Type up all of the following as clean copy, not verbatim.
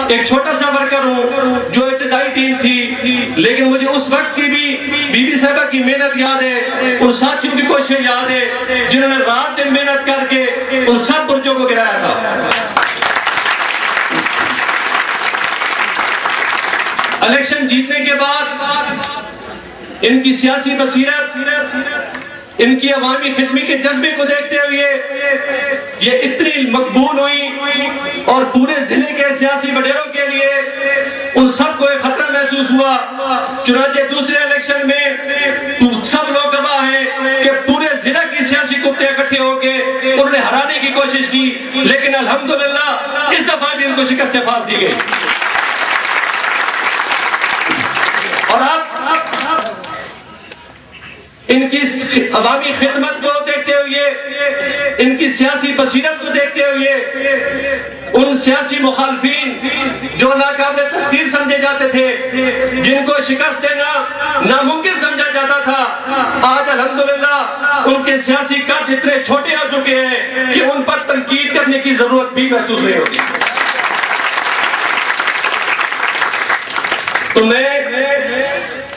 ایک چھوٹا سا ورکر ہوں جو ابتدائی ٹیم تھی، لیکن مجھے اس وقت کی بھی بی بی صاحبہ کی محنت یاد ہے، ان ساتھیوں کی کوششیں یاد ہے جنہوں نے رات دن محنت کر کے ان سب برجوں کو گرایا تھا۔ الیکشن جیتنے کے بعد ان کی سیاسی بصیرت، ان کی عوامی خدمت کے جذبے کو دیکھتے ہوئے یہ اتنی مقبول ہوئی اور پورے ضلع کے سیاسی وڈیروں کے لیے ان سب کو ایک خطرہ محسوس ہوا۔ چنانچہ دوسرے الیکشن میں سب لوگ گواہ ہیں کہ پورے ضلع کی سیاسی کتے اکٹھے ہو کے انہوں نے ہرانے کی کوشش کی، لیکن الحمدللہ اس دفعہ بھی ان کو شکست فاس دی گئی۔ اور اب ان کی عوامی خدمت کو دیکھتے ہوئے، ان کی سیاسی بصیرت کو دیکھتے ہوئے، ان سیاسی مخالفین جو ناقابل تسخیر سمجھے جاتے تھے، جن کو شکست دینا ناممکن سمجھا جاتا تھا، آج الحمدللہ ان کے سیاسی قد اتنے چھوٹے ہو چکے ہیں کہ ان پر تنقید کرنے کی ضرورت بھی محسوس نہیں ہوتی۔ تو میں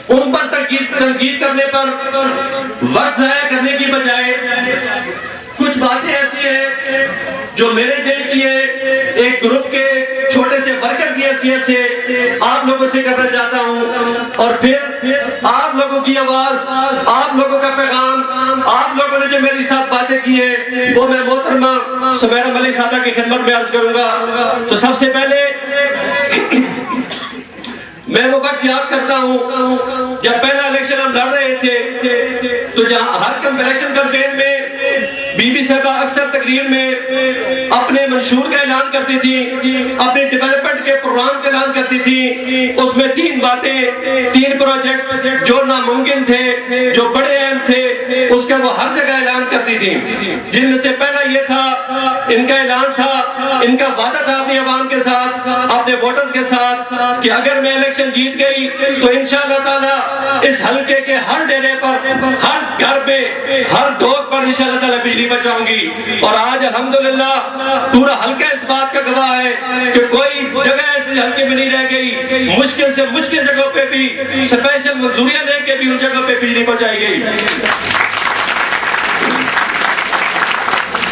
ان پر تنقید کرنے پر وقت ضائع کرنے کی بجائے کچھ باتیں ایسی ہیں جو میرے دل کی ہے، ایک گروپ کے چھوٹے سے ورکر کی حیثیت سے آپ لوگوں سے کرنا چاہتا ہوں، اور پھر آپ لوگوں کی آواز، آپ لوگوں کا پیغام، آپ لوگوں نے جو میری ساتھ باتیں کی ہیں وہ میں محترمہ سمیرہ ملک صاحبہ کی خدمت میں عرض کروں گا۔ تو سب سے پہلے میں وہ وقت یاد کرتا ہوں جب پہلا الیکشن ہم لڑ رہے تھے، تو جہاں ہر الیکشن کمپین میں بی بی صاحبہ اکثر تقریر میں اپنے منشور کا اعلان کرتی تھی، اپنے ڈیولپمنٹ کے پروگرام کا اعلان کرتی تھی۔ اس میں 3 باتیں، 3 پروجیکٹ جو ناممکن تھے، جو بڑے اہم تھے، اس کا وہ ہر جگہ اعلان کرتی تھی، جن میں سے پہلا یہ تھا، ان کا اعلان تھا، ان کا وعدہ تھا اپنی عوام کے ساتھ، اپنے ووٹرز کے ساتھ، کہ اگر میں الیکشن جیت گئی تو انشاءاللہ تعالی اس حلقے کے ہر ڈیرے پر، ہر گھر میں، ہر ڈھوک پر انشاءاللہ تعالی بجلی پہنچاؤں گی۔ اور آج الحمدللہ پورا حلقہ اس بات کا گواہ ہے کہ کوئی جگہ ایسی حلقے میں نہیں رہ گئی، مشکل سے مشکل جگہوں پہ بھی سپیشل منظوریاں لے کے بھی ان جگہوں پہ بجلی پہنچائی گئی۔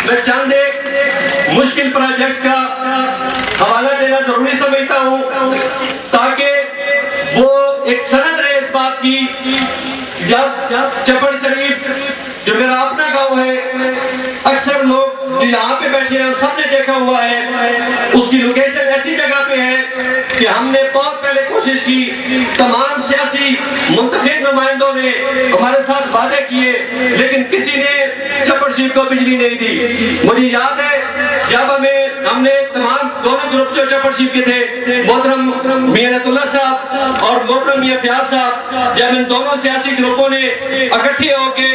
میں چند ایک مشکل پروجیکٹس کا حوالہ دینا ضروری سمجھتا ہوں تاکہ وہ ایک سند رہے اس بات کی۔ جب چپڑ شریف جو میرا اپنا گاؤں ہے، اکثر لوگ یہاں پہ بیٹھے ہیں، سب نے دیکھا ہوا ہے، اس کی لوکیشن ایسی جگہ پہ ہے کہ ہم نے بہت پہلے کوشش کی، تمام سیاسی منتخب نمائندوں نے ہمارے ساتھ وعدے کیے، لیکن کسی نے چپڑ شریف کو بجلی نہیں دی۔ مجھے یاد ہے جب ہم نے تمام دونوں گروپ جو چپڑ شریف کے تھے، محترم میاں نعمت اللہ صاحب اور محترم میاں فیاض صاحب، جب ان دونوں سیاسی گروپوں نے اکٹھے ہو کے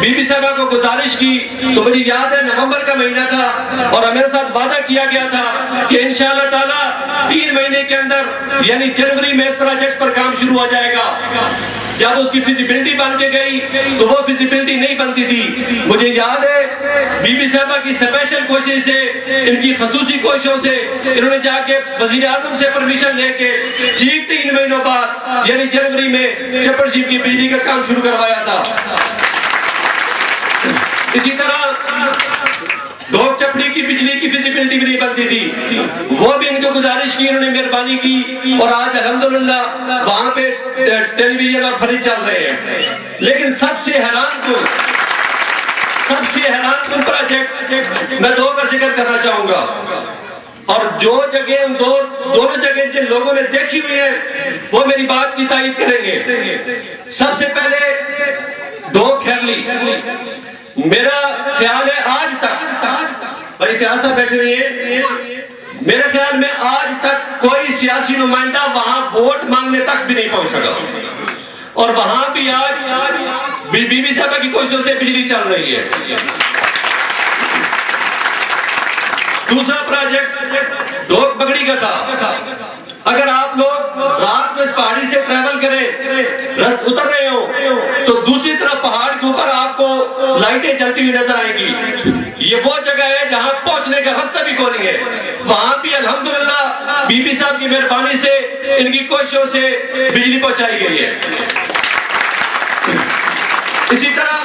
بی بی صاحبہ کو گزارش کی، تو مجھے یاد ہے نومبر کا مہینہ تھا اور میرے ساتھ وعدہ کیا گیا تھا کہ انشاءاللہ تعالی 3 مہینے کے اندر یعنی جنوری میں اس پروجیکٹ پر کام شروع ہو جائے گا۔ جب اس کی فیزیبلٹی بن کے گئی تو وہ فیزیبلٹی نہیں بنتی تھی۔ مجھے یاد ہے بی بی صاحبہ کی سپیشل کوشش سے، ان کی خصوصی کوششوں سے، انہوں نے جا کے وزیر اعظم سے پرمیشن لے کے ٹھیک 3 مہینوں بعد یعنی جنوری میں چپڑ شریف کی بجلی کا کام شروع کروایا تھا۔ اسی طرح ڈھوک چپڑی کی بجلی کی فیزیبلٹی بھی نہیں بنتی تھی، وہ بھی ان کو گزارش کی، انہوں نے مہربانی کی، اور آج الحمدللہ وہاں پہ ٹیلی ویژن اور فریج چل رہے ہیں۔ لیکن سب سے حیران کن پروجیکٹ میں 2 کا ذکر کرنا چاہوں گا، اور جو جگہ دونوں جگہ جن لوگوں نے دیکھی ہوئی ہیں وہ میری بات کی تائید کریں گے۔ سب سے پہلے ڈھوک کھیرلی، میرا خیال ہے آج تک، بھائی فیاض صاحب بیٹھے ہوئے ہیں، میرے خیال میں آج تک کوئی سیاسی نمائندہ وہاں ووٹ مانگنے تک بھی نہیں پہنچ سکا، اور وہاں بھی آج بی بی صاحبہ کی کوششوں سے بجلی چل رہی ہے۔ دوسرا پروجیکٹ ڈھوک بگڑی کا تھا۔ اگر آپ لوگ رات کو اس پہاڑی سے ٹریول کریں، اتر رہے ہو، تو دوسری طرف پہاڑ کے اوپر آپ کو لائٹیں جلتی ہوئی نظر آئیں گی۔ یہ وہ جگہ ہے جہاں پہنچنے کا راستہ بھی کوئی نہیں ہے۔ وہاں بھی الحمدللہ بی بی صاحب کی مہربانی سے ان کی کوششوں سے بجلی پہنچائی گئی ہے. اسی طرح